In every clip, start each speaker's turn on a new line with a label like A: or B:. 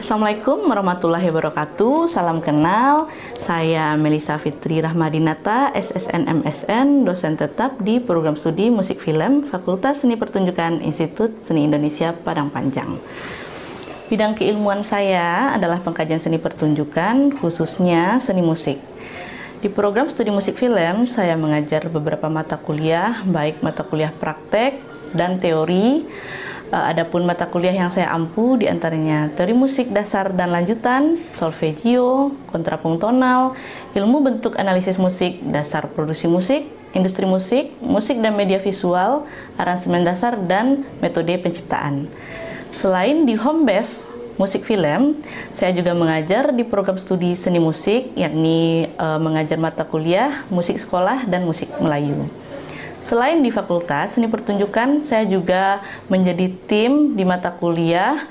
A: Assalamualaikum warahmatullahi wabarakatuh. Salam kenal. Saya Melisa Fitri Rahmadinata, SSN MSN, dosen tetap di Program Studi Musik Film Fakultas Seni Pertunjukan Institut Seni Indonesia Padang Panjang. Bidang keilmuan saya adalah pengkajian seni pertunjukan, khususnya seni musik. Di program studi musik film, saya mengajar beberapa mata kuliah, baik mata kuliah praktek dan teori. Adapun mata kuliah yang saya ampu diantaranya teori musik dasar dan lanjutan, solfeggio, kontrapuntonal, ilmu bentuk analisis musik, dasar produksi musik, industri musik, musik dan media visual, aransemen dasar, dan metode penciptaan. Selain di home base musik film, saya juga mengajar di program studi seni musik, yakni mengajar mata kuliah musik sekolah dan musik Melayu. Selain di Fakultas Seni Pertunjukan, saya juga menjadi tim di mata kuliah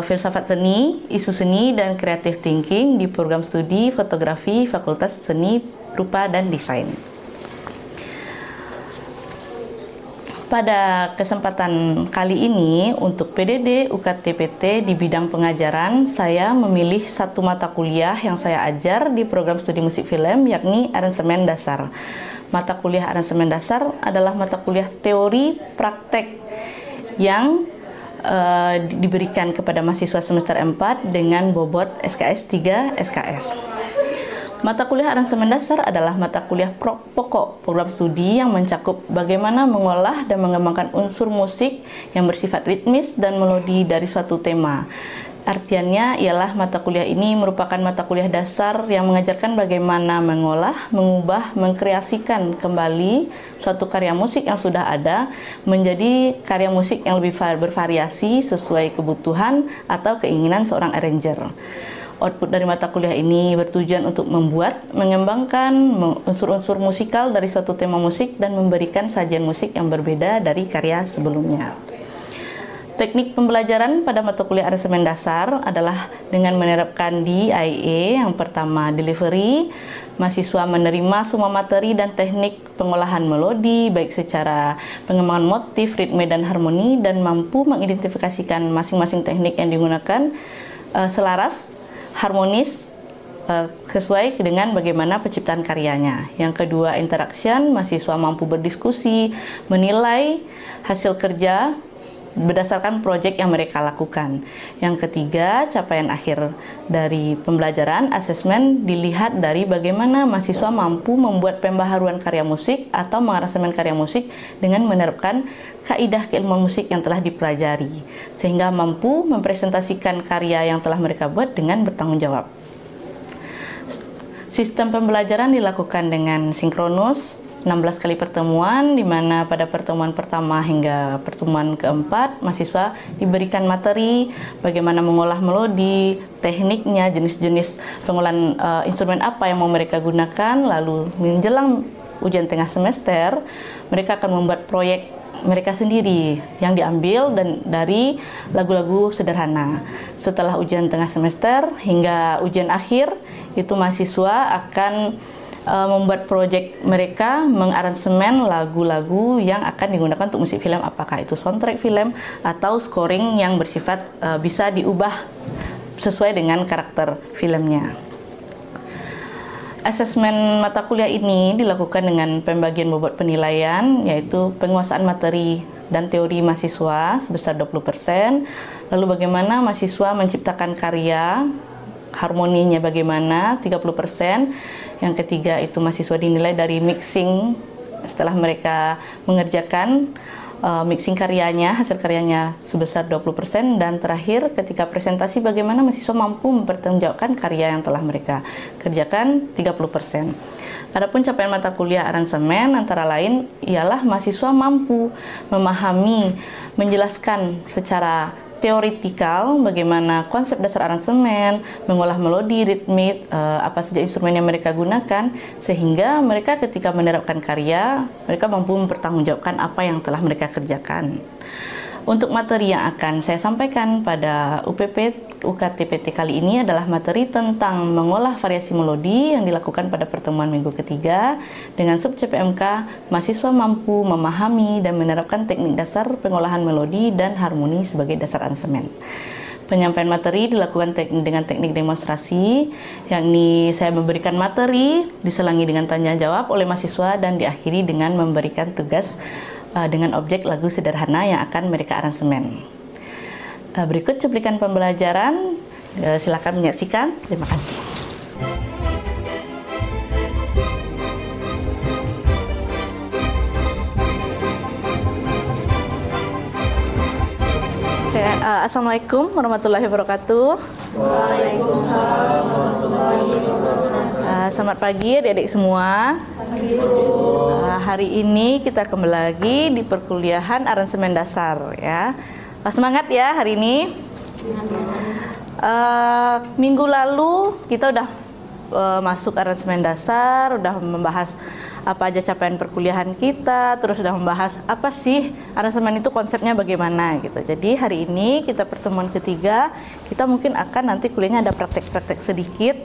A: Filsafat Seni, Isu Seni, dan Creative Thinking di program studi Fotografi Fakultas Seni Rupa dan Desain. Pada kesempatan kali ini, untuk PDD UKT-PT di bidang pengajaran, saya memilih satu mata kuliah yang saya ajar di program studi musik film, yakni aransemen dasar. Mata kuliah aransemen dasar adalah mata kuliah teori praktek yang diberikan kepada mahasiswa semester 4 dengan bobot SKS 3 SKS. Mata kuliah aransemen dasar adalah mata kuliah pokok program studi yang mencakup bagaimana mengolah dan mengembangkan unsur musik yang bersifat ritmis dan melodi dari suatu tema. Artiannya ialah mata kuliah ini merupakan mata kuliah dasar yang mengajarkan bagaimana mengolah, mengubah, mengkreasikan kembali suatu karya musik yang sudah ada menjadi karya musik yang lebih bervariasi sesuai kebutuhan atau keinginan seorang arranger. Output dari mata kuliah ini bertujuan untuk membuat, mengembangkan unsur-unsur musikal dari suatu tema musik dan memberikan sajian musik yang berbeda dari karya sebelumnya. Teknik pembelajaran pada mata kuliah aransemen dasar adalah dengan menerapkan DIA. Yang pertama, delivery. Mahasiswa menerima semua materi dan teknik pengolahan melodi, baik secara pengembangan motif, ritme, dan harmoni, dan mampu mengidentifikasikan masing-masing teknik yang digunakan selaras, harmonis, sesuai dengan bagaimana penciptaan karyanya. Yang kedua, interaction. Mahasiswa mampu berdiskusi, menilai hasil kerja berdasarkan proyek yang mereka lakukan. Yang ketiga, capaian akhir dari pembelajaran, asesmen, dilihat dari bagaimana mahasiswa mampu membuat pembaharuan karya musik atau mengaransemen karya musik dengan menerapkan kaidah keilmuan musik yang telah dipelajari, sehingga mampu mempresentasikan karya yang telah mereka buat dengan bertanggung jawab. Sistem pembelajaran dilakukan dengan sinkronus, 16 kali pertemuan, di mana pada pertemuan pertama hingga pertemuan keempat, mahasiswa diberikan materi bagaimana mengolah melodi, tekniknya, jenis-jenis pengolahan instrumen apa yang mau mereka gunakan. Lalu menjelang ujian tengah semester, mereka akan membuat proyek mereka sendiri yang diambil dan dari lagu-lagu sederhana. Setelah ujian tengah semester hingga ujian akhir, itu mahasiswa akan membuat proyek mereka mengaransemen lagu-lagu yang akan digunakan untuk musik film, apakah itu soundtrack film atau scoring yang bersifat bisa diubah sesuai dengan karakter filmnya. Asesmen mata kuliah ini dilakukan dengan pembagian bobot penilaian, yaitu penguasaan materi dan teori mahasiswa sebesar 20%, lalu bagaimana mahasiswa menciptakan karya, harmoninya bagaimana 30%. Yang ketiga itu mahasiswa dinilai dari mixing setelah mereka mengerjakan mixing karyanya, hasil karyanya sebesar 20%, dan terakhir ketika presentasi bagaimana mahasiswa mampu mempertanggungjawabkan karya yang telah mereka kerjakan 30%. Adapun capaian mata kuliah aransemen antara lain ialah mahasiswa mampu memahami, menjelaskan secara teoritikal bagaimana konsep dasar aransemen, mengolah melodi, ritmik, apa saja instrumen yang mereka gunakan, sehingga mereka ketika menerapkan karya, mereka mampu mempertanggungjawabkan apa yang telah mereka kerjakan. Untuk materi yang akan saya sampaikan pada UKT-PT kali ini adalah materi tentang mengolah variasi melodi yang dilakukan pada pertemuan minggu ketiga dengan sub CPMK, mahasiswa mampu memahami dan menerapkan teknik dasar pengolahan melodi dan harmoni sebagai dasar aransemen. Penyampaian materi dilakukan dengan teknik demonstrasi, yakni saya memberikan materi, diselangi dengan tanya jawab oleh mahasiswa, dan diakhiri dengan memberikan tugas dengan objek lagu sederhana yang akan mereka aransemen. Berikut cuplikan pembelajaran, silakan menyaksikan. Terima kasih. Assalamualaikum warahmatullahi wabarakatuh.
B: Waalaikumsalam warahmatullahi wabarakatuh.
A: Selamat pagi adik-adik semua. Hari ini kita kembali lagi di perkuliahan aransemen dasar ya. Semangat ya hari ini. Minggu lalu kita udah masuk aransemen dasar, udah membahas apa aja capaian perkuliahan kita, terus sudah membahas apa sih aransemen itu, konsepnya bagaimana gitu. Jadi hari ini kita pertemuan ketiga, kita mungkin akan nanti kuliahnya ada praktek-praktek sedikit.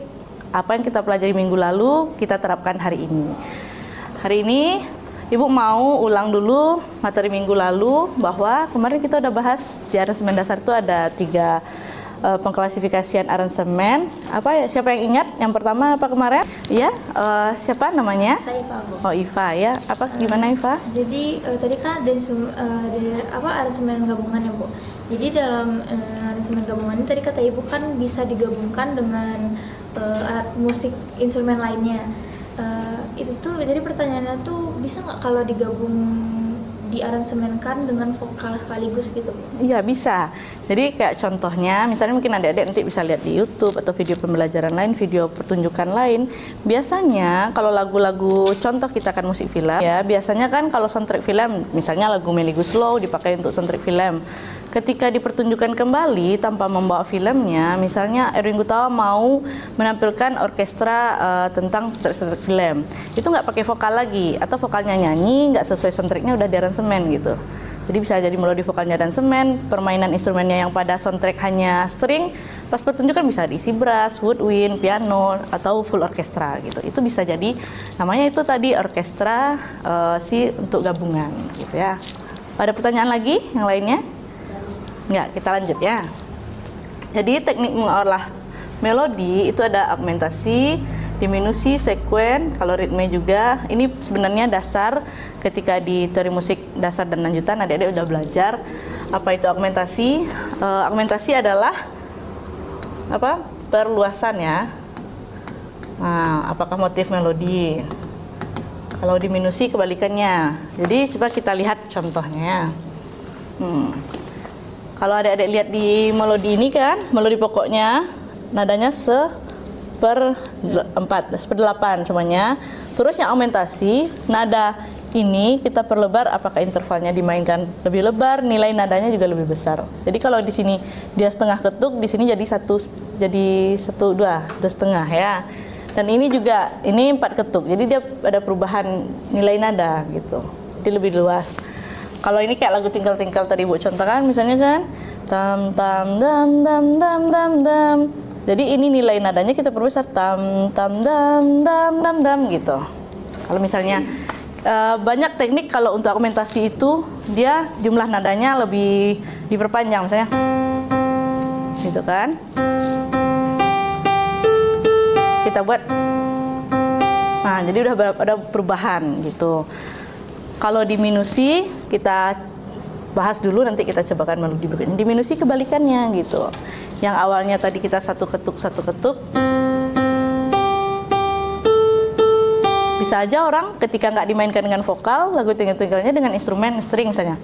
A: Apa yang kita pelajari minggu lalu kita terapkan hari ini. Hari ini Ibu mau ulang dulu materi minggu lalu, bahwa kemarin kita udah bahas di aransemen dasar itu ada 3 pengklasifikasian aransemen. Apa ya? Siapa yang ingat? Yang pertama apa kemarin? Ya, siapa namanya?
B: Saya Iva, Bu.
A: Oh, Iva ya. Apa gimana Iva?
B: Jadi tadi kan ada aransemen gabungan ya, Bu. Jadi dalam aransemen gabungan ini tadi kata Ibu kan bisa digabungkan dengan alat musik instrumen lainnya. Itu tuh jadi pertanyaannya tuh bisa nggak kalau digabung diaransemenkan dengan vokal sekaligus gitu?
A: Iya bisa. Jadi kayak contohnya, misalnya mungkin adik-adik nanti bisa lihat di YouTube atau video pembelajaran lain, video pertunjukan lain. Biasanya kalau lagu-lagu contoh kita kan musik film, ya biasanya kan kalau soundtrack film, misalnya lagu Melly Goeslaw dipakai untuk soundtrack film. Ketika dipertunjukkan kembali tanpa membawa filmnya, misalnya Erwin Gutawa mau menampilkan orkestra tentang soundtrack film, itu nggak pakai vokal lagi, atau vokalnya nyanyi nggak sesuai soundtracknya udah diaransemen gitu. Jadi bisa jadi melodi vokalnya aransemen, permainan instrumennya yang pada soundtrack hanya string, pas pertunjukan bisa diisi brass, woodwind, piano, atau full orkestra gitu. Itu bisa jadi, namanya itu tadi orkestra untuk gabungan gitu ya. Ada pertanyaan lagi yang lainnya? Enggak, kita lanjut ya. Jadi teknik mengolah melodi itu ada augmentasi, diminusi, sekuen, kalau ritme juga. Ini sebenarnya dasar ketika di teori musik dasar dan lanjutan adik-adik udah belajar apa itu augmentasi. Augmentasi adalah apa? Perluasan ya. Nah, apakah motif melodi? Kalau diminusi kebalikannya. Jadi coba kita lihat contohnya. Kalau adik-adik lihat di melodi ini kan, melodi pokoknya nadanya 1/4 semuanya. Terus yang augmentasi, nada ini kita perlebar, apakah intervalnya dimainkan lebih lebar, nilai nadanya juga lebih besar. Jadi kalau di sini dia setengah ketuk, di sini jadi 2,5 ya. Dan ini juga, ini 4 ketuk, jadi dia ada perubahan nilai nada gitu. Jadi lebih luas. Kalau ini kayak lagu tinggal-tinggal tadi Bu contohkan, misalnya kan tam tam dam dam dam dam dam. Jadi ini nilai nadanya kita perbesar tam tam dam dam dam dam gitu. Kalau misalnya banyak teknik kalau untuk augmentasi itu dia jumlah nadanya lebih diperpanjang misalnya. Gitu kan? Kita buat. Nah, jadi udah ada perubahan gitu. Kalau diminusi kita bahas dulu, nanti kita cobakan melodi berikutnya. Diminusi kebalikannya gitu. Yang awalnya tadi kita satu ketuk, bisa aja orang ketika nggak dimainkan dengan vokal, lagu tinggal-tinggalnya dengan instrumen string misalnya.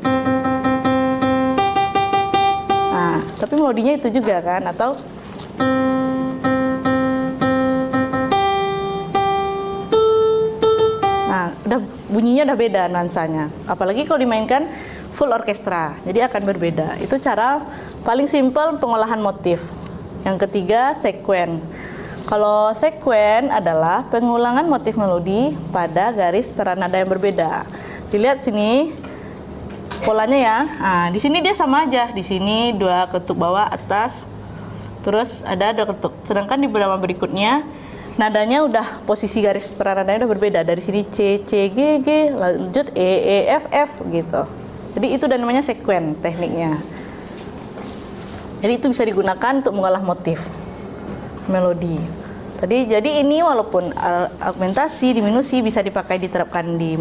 A: Nah, tapi melodinya itu juga kan, atau udah bunyinya udah beda nuansanya. Apalagi kalau dimainkan full orkestra, jadi akan berbeda. Itu cara paling simpel pengolahan motif. Yang ketiga, sekuen. Kalau sekuen adalah pengulangan motif melodi pada garis peranada yang berbeda. Dilihat sini polanya ya. Nah, di sini dia sama aja. Di sini 2 ketuk bawah atas, terus ada 2 ketuk. Sedangkan di beberapa berikutnya nadanya udah, posisi garis peranadanya udah berbeda. Dari sini C, C, G, G, lanjut E, E, F, F gitu. Jadi itu dan namanya sekuen tekniknya. Jadi itu bisa digunakan untuk mengolah motif melodi. Jadi ini walaupun augmentasi, diminusi bisa dipakai diterapkan di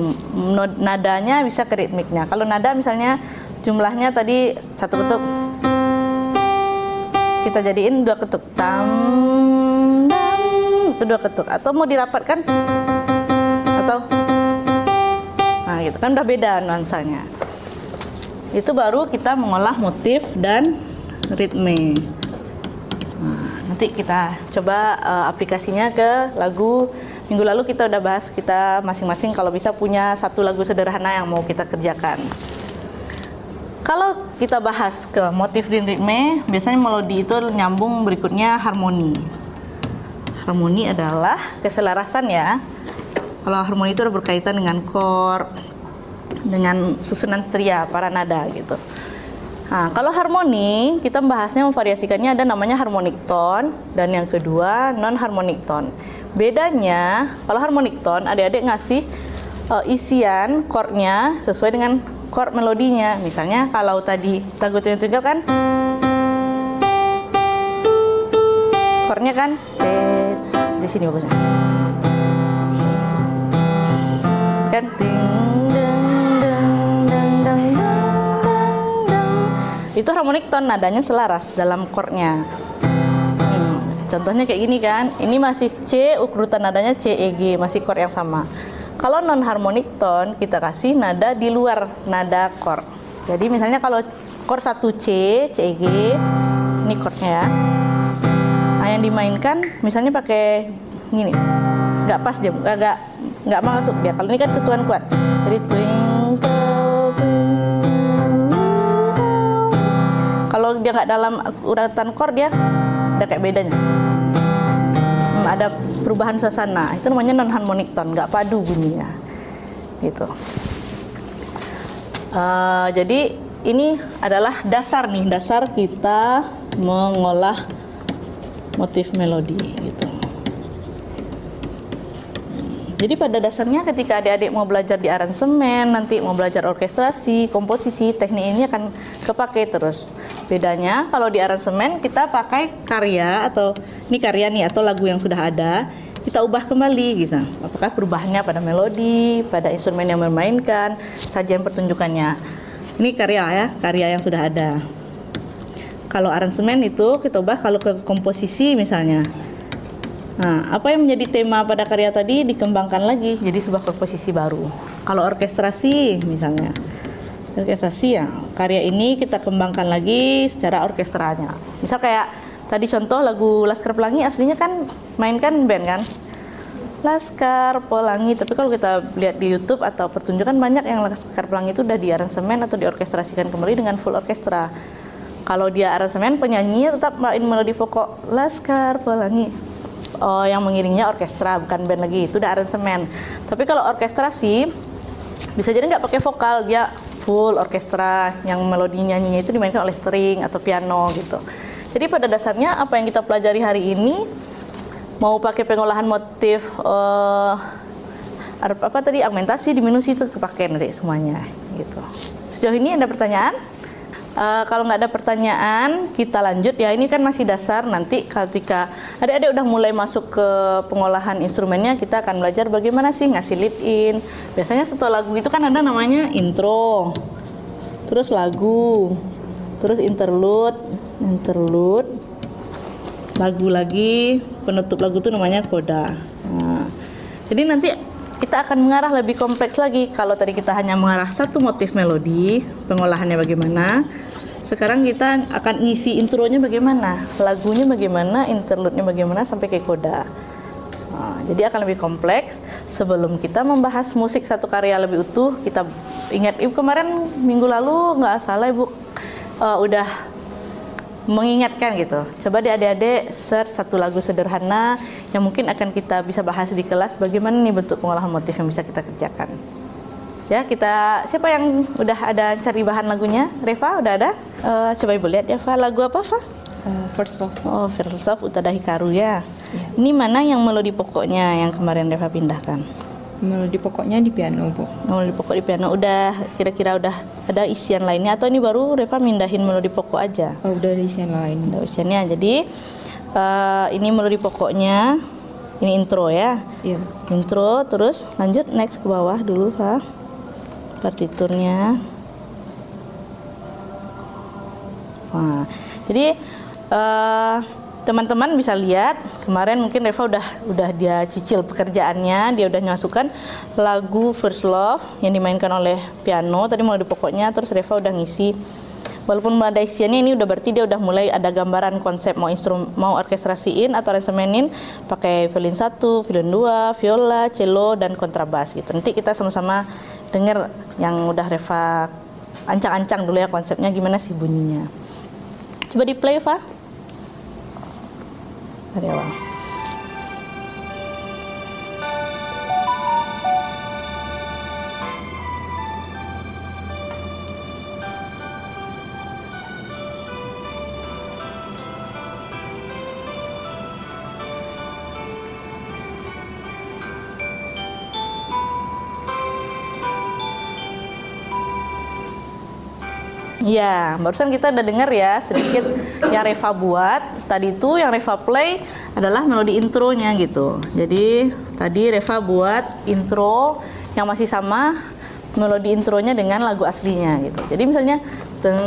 A: nadanya, bisa ke ritmiknya. Kalau nada misalnya jumlahnya tadi 1 ketuk, kita jadiin 2 ketuk, tam dam, itu 2 ketuk. Atau mau dirapatkan, atau nah gitu kan udah beda nuansanya. Itu baru kita mengolah motif dan ritme. Nanti kita coba aplikasinya ke lagu. Minggu lalu kita udah bahas, kita masing-masing kalau bisa punya satu lagu sederhana yang mau kita kerjakan. Kalau kita bahas ke motif dan ritme, biasanya melodi itu nyambung berikutnya harmoni. Harmoni adalah keselarasan ya. Kalau harmoni itu berkaitan dengan chord, dengan susunan tria, para nada gitu. Nah, kalau harmoni, kita membahasnya memvariasikannya ada namanya harmonic tone dan yang kedua non harmonic tone. Bedanya, kalau harmonic tone adik-adik ngasih isian chordnya sesuai dengan chord melodinya. Misalnya kalau tadi lagu Twinkle kan chordnya kan di sini bagusnya. Kan ting deng deng deng deng deng. Itu harmonic tone, nadanya selaras dalam chordnya. Contohnya kayak gini kan, ini masih C, urutan nadanya C, E, G, masih chord yang sama. Kalau non harmonic tone, kita kasih nada di luar nada chord. Jadi misalnya kalau chord 1 C, C, E, G, ini chordnya ya. Nah yang dimainkan misalnya pakai gini, nggak pas dia, nggak masuk dia. Kalau ini kan ketuan kuat, jadi twinkle. Kalau dia nggak dalam urutan chord dia ada kayak bedanya, ada perubahan suasana. Itu namanya non harmonic tone, nggak padu bunyinya, gitu. Jadi ini adalah dasar kita mengolah motif melodi, gitu. Jadi pada dasarnya ketika adik-adik mau belajar di aransemen, nanti mau belajar orkestrasi, komposisi, teknik ini akan kepake terus. Bedanya kalau di aransemen kita pakai karya atau ini karya nih atau lagu yang sudah ada, kita ubah kembali gitu. Apakah perubahannya pada melodi, pada instrumen yang memainkan, sajian pertunjukannya. Ini karya ya, karya yang sudah ada. Kalau aransemen itu kita ubah kalau ke komposisi misalnya. Nah, apa yang menjadi tema pada karya tadi dikembangkan lagi jadi sebuah komposisi baru. Kalau orkestrasi misalnya, orkestrasi ya, karya ini kita kembangkan lagi secara orkestranya. Misal kayak tadi contoh lagu Laskar Pelangi aslinya kan mainkan band kan, Laskar Pelangi. Tapi kalau kita lihat di YouTube atau pertunjukan banyak yang Laskar Pelangi itu udah di aransemen atau diorkestrasikan kembali dengan full orkestra. Kalau dia aransemen, penyanyi tetap main melodi pokok Laskar Pelangi. Yang mengiringnya orkestra, bukan band lagi, itu udah aransemen. Tapi kalau orkestrasi bisa jadi nggak pakai vokal, dia full orkestra yang melodi nyanyinya itu dimainkan oleh string atau piano gitu. Jadi pada dasarnya apa yang kita pelajari hari ini mau pakai pengolahan motif apa tadi, augmentasi, diminusi, itu kepake nanti semuanya gitu. Sejauh ini ada pertanyaan? Kalau nggak ada pertanyaan, kita lanjut ya. Ini kan masih dasar. Nanti ketika adik-adik udah mulai masuk ke pengolahan instrumennya, kita akan belajar bagaimana sih ngasih lead in. Biasanya setelah lagu itu kan ada namanya intro, terus lagu, terus interlude, lagu lagi, penutup lagu itu namanya coda. Nah, jadi nanti kita akan mengarah lebih kompleks lagi. Kalau tadi kita hanya mengarah satu motif melodi, pengolahannya bagaimana. Sekarang kita akan ngisi intronya bagaimana, lagunya bagaimana, interlude-nya bagaimana, sampai ke coda. Nah, jadi akan lebih kompleks. Sebelum kita membahas musik satu karya lebih utuh, kita ingat Ibu kemarin minggu lalu nggak salah Ibu udah mengingatkan gitu. Coba adik-adik search satu lagu sederhana yang mungkin akan kita bisa bahas di kelas, bagaimana nih bentuk pengolahan motif yang bisa kita kerjakan. Ya, kita siapa yang udah ada cari bahan lagunya? Reva udah ada? Coba Ibu lihat ya, Fa. Lagu apa, Fa?
C: First Love.
A: Oh, First Love Utada Hikaru ya. Ini mana yang melodi pokoknya yang kemarin Reva pindahkan?
C: Melodi pokoknya di piano, Bu.
A: Melodi pokok di piano udah, kira-kira udah ada isian lainnya atau ini baru Reva mindahin melodi pokok aja?
C: Oh, udah ada isian lain.
A: Ada isiannya. Jadi ini melodi pokoknya, ini intro ya.
C: Iya.
A: Intro, terus lanjut next ke bawah dulu, ha. Partiturnya. Nah, jadi teman-teman bisa lihat kemarin mungkin Reva udah dia cicil pekerjaannya, dia udah masukkan lagu First Love yang dimainkan oleh piano tadi melodi pokoknya, terus Reva udah ngisi. Walaupun ada isiannya, ini udah berarti dia udah mulai ada gambaran konsep mau orkestrasiin atau aransemenin pakai violin 1, violin 2, viola, cello dan kontrabas gitu. Nanti kita sama-sama denger yang udah Reva ancang-ancang dulu ya konsepnya gimana sih bunyinya. Coba di play, Fa. Dari awal. Ya, barusan kita udah dengar ya sedikit yang Reva buat. Tadi itu yang Reva play adalah melodi intronya gitu. Jadi tadi Reva buat intro yang masih sama melodi intronya dengan lagu aslinya gitu. Jadi misalnya deng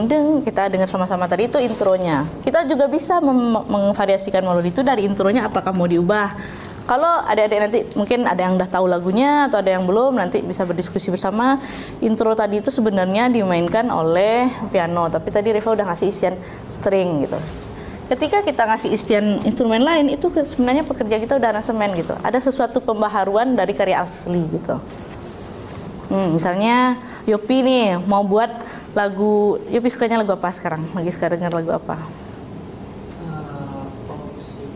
A: deng kita dengar sama-sama tadi itu intronya. Kita juga bisa memvariasikan melodi itu dari intronya apakah mau diubah. Kalau adik-adik nanti mungkin ada yang udah tahu lagunya atau ada yang belum, nanti bisa berdiskusi bersama. Intro tadi itu sebenarnya dimainkan oleh piano, tapi tadi Reva udah ngasih isian string gitu. Ketika kita ngasih isian instrumen lain, itu sebenarnya pekerja kita udah aransemen gitu. Ada sesuatu pembaharuan dari karya asli gitu. Misalnya Yopi nih mau buat lagu, Yopi sukanya lagu apa sekarang? Lagi sekarang denger lagu apa?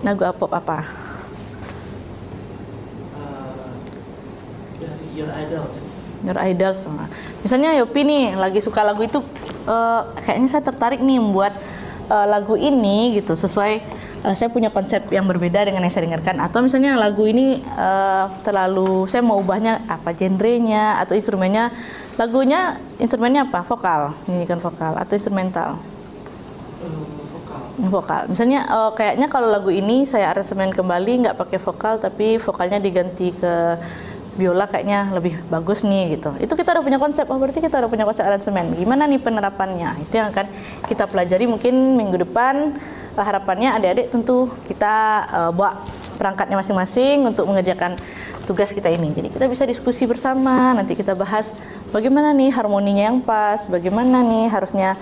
A: Lagu pop apa?
D: Your Idols.
A: Your Idols. Misalnya Yopi nih lagi suka lagu itu, kayaknya saya tertarik nih membuat lagu ini gitu sesuai saya punya konsep yang berbeda dengan yang saya dengarkan. Atau misalnya lagu ini terlalu saya mau ubahnya apa genrenya atau instrumennya. Lagunya instrumennya apa? Vokal, nyanyikan vokal atau instrumental? Vokal. Misalnya kayaknya kalau lagu ini saya aransemen kembali nggak pakai vokal tapi vokalnya diganti ke biola kayaknya lebih bagus nih gitu. Itu kita udah punya konsep. Oh berarti kita udah punya konsep aransemen. Gimana nih penerapannya? Itu yang akan kita pelajari mungkin minggu depan. Harapannya adik-adik tentu kita bawa perangkatnya masing-masing untuk mengerjakan tugas kita ini. Jadi kita bisa diskusi bersama. Nanti kita bahas bagaimana nih harmoninya yang pas. Bagaimana nih harusnya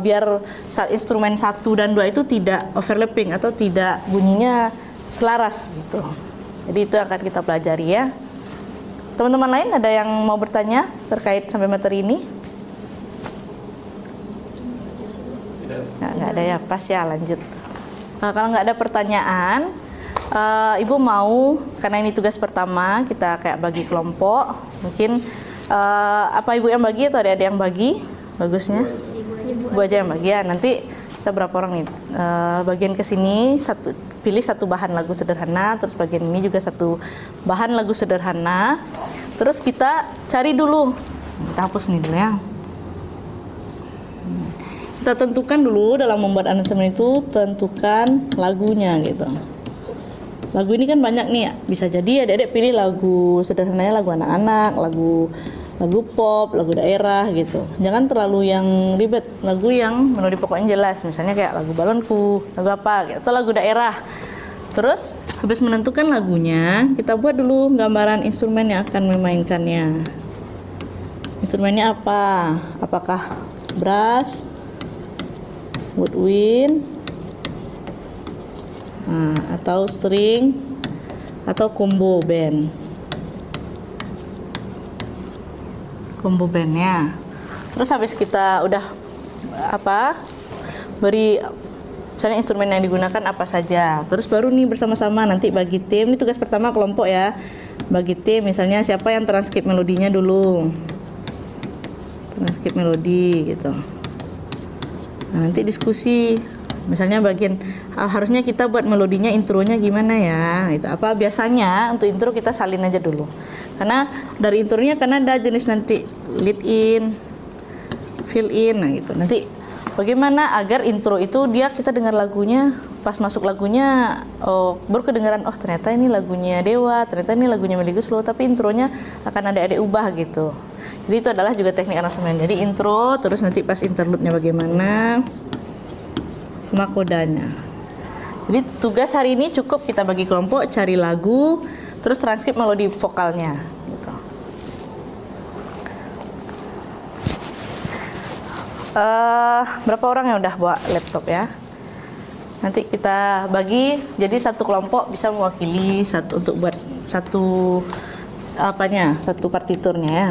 A: biar instrumen 1 dan 2 itu tidak overlapping atau tidak bunyinya selaras gitu. Jadi itu akan kita pelajari ya. Teman-teman lain ada yang mau bertanya terkait sampai materi ini? Nggak ada ya, pas ya lanjut. Kalau nggak ada pertanyaan, Ibu mau, karena ini tugas pertama, kita kayak bagi kelompok. Mungkin apa Ibu yang bagi atau ada yang bagi? Bagusnya? Ibu aja yang bagi ya, nanti kita berapa orang nih? Bagian ke sini, pilih satu bahan lagu sederhana, terus bagian ini juga satu bahan lagu sederhana. Terus kita cari dulu, kita hapus nih dulu ya. Kita tentukan dulu dalam membuat aransemen itu, tentukan lagunya gitu. Lagu ini kan banyak nih ya, bisa jadi adik-adik pilih lagu sederhananya, lagu anak-anak, lagu pop, lagu daerah gitu. Jangan terlalu yang ribet, lagu yang melodi pokoknya jelas, misalnya kayak lagu Balonku, lagu apa gitu, atau lagu daerah. Terus habis menentukan lagunya, kita buat dulu gambaran instrumen yang akan memainkannya. Instrumennya apa? Apakah brass, woodwind, atau string, atau combo band. Combo bandnya. Terus habis kita udah beri misalnya instrumen yang digunakan apa saja. Terus baru nih bersama-sama nanti bagi tim. Ini tugas pertama kelompok ya. Bagi tim misalnya siapa yang transkrip melodinya dulu. Transkrip melodi gitu. Nah, nanti diskusi. Misalnya bagian harusnya kita buat melodinya intronya gimana ya gitu. Apa biasanya untuk intro kita salin aja dulu. Karena dari intronya kan ada jenis nanti lead in, fill in, nah gitu. Nanti bagaimana agar intro itu kita dengar lagunya, pas masuk lagunya baru kedengaran, oh ternyata ini lagunya Dewa, ternyata ini lagunya Melly Goeslaw, tapi intronya akan ada ubah gitu. Jadi itu adalah juga teknik aransemen. Jadi intro, terus nanti pas interlude-nya bagaimana, sama kodanya. Jadi tugas hari ini cukup kita bagi kelompok, cari lagu, terus transkrip melodi vokalnya gitu. Berapa orang yang udah bawa laptop ya? Nanti kita bagi jadi satu kelompok bisa mewakili satu untuk buat satu partiturnya ya.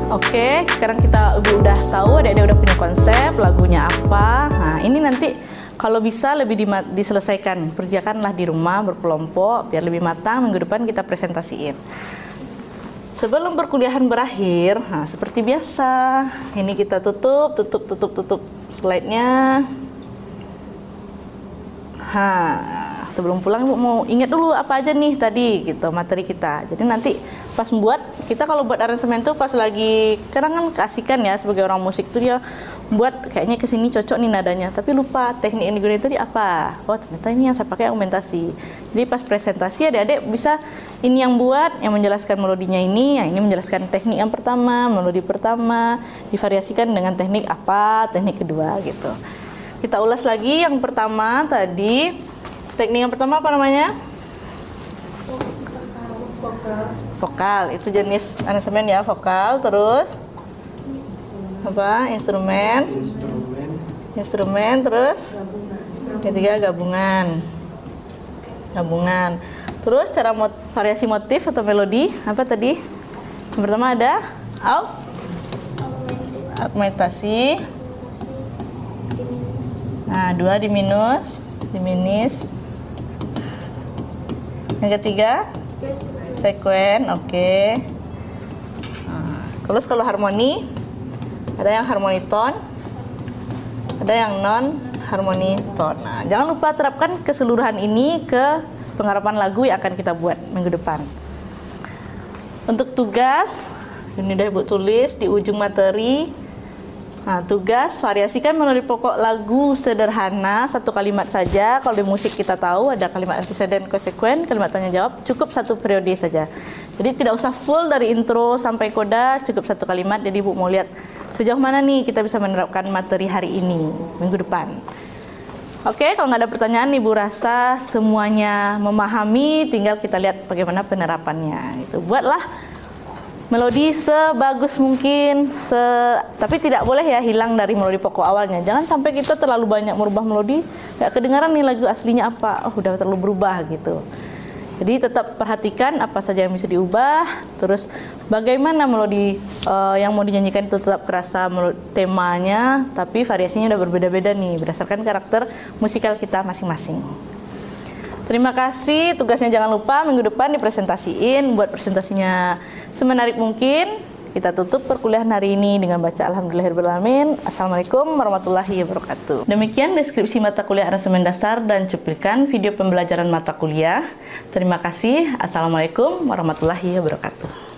A: Oke, sekarang kita udah tahu, adik-adik udah punya konsep, lagunya apa. Nah, ini nanti kalau bisa lebih diselesaikan, kerjakanlah di rumah berkelompok, biar lebih matang, minggu depan kita presentasiin. Sebelum perkuliahan berakhir, nah seperti biasa, ini kita tutup slide-nya. Sebelum pulang Ibu mau ingat dulu apa aja nih tadi gitu materi kita. Jadi nanti pas membuat, kita kalau buat aransemen tuh pas lagi, kadang kan keasikan ya sebagai orang musik tuh dia buat kayaknya kesini cocok nih nadanya, tapi lupa teknik yang digunakan tadi apa. Oh ternyata ini yang saya pakai argumentasi. Jadi pas presentasi adik-adik bisa ini yang buat, yang menjelaskan melodinya ini, yang ini menjelaskan teknik yang pertama, melodi pertama, divariasikan dengan teknik apa, teknik kedua gitu. Kita ulas lagi yang pertama tadi, teknik yang pertama apa namanya? Vokal, itu jenis aransemen ya, vokal. Terus apa? Instrumen, terus ketiga gabungan. Terus cara variasi motif atau melodi apa tadi? Yang pertama ada argumentasi. Nah, 2 diminis. Yang ketiga sekuen, oke. Nah, terus kalau harmoni, ada yang harmoni tone, ada yang non harmoni tone. Nah, jangan lupa terapkan keseluruhan ini ke penggarapan lagu yang akan kita buat minggu depan. Untuk tugas, ini udah Ibu tulis di ujung materi. Nah, tugas variasikan melodi pokok lagu sederhana, satu kalimat saja. Kalau di musik kita tahu ada kalimat antecedent, konsekuen, kalimat tanya jawab, cukup satu periode saja. Jadi tidak usah full dari intro sampai koda, cukup satu kalimat. Jadi Ibu mau lihat sejauh mana nih kita bisa menerapkan materi hari ini, minggu depan. Oke, kalau nggak ada pertanyaan, Ibu rasa semuanya memahami, tinggal kita lihat bagaimana penerapannya. Itu buatlah melodi sebagus mungkin, tapi tidak boleh ya hilang dari melodi pokok awalnya. Jangan sampai kita terlalu banyak merubah melodi, nggak kedengaran nih lagu aslinya apa, udah terlalu berubah gitu. Jadi tetap perhatikan apa saja yang bisa diubah, terus bagaimana melodi yang mau dinyanyikan itu tetap kerasa temanya, tapi variasinya udah berbeda-beda nih, berdasarkan karakter musikal kita masing-masing. Terima kasih, tugasnya jangan lupa minggu depan dipresentasiin, buat presentasinya semenarik mungkin. Kita tutup perkuliahan hari ini dengan baca Alhamdulillahirrahmanirrahim. Assalamualaikum warahmatullahi wabarakatuh. Demikian deskripsi mata kuliah aransemen dasar dan cuplikan video pembelajaran mata kuliah. Terima kasih. Assalamualaikum warahmatullahi wabarakatuh.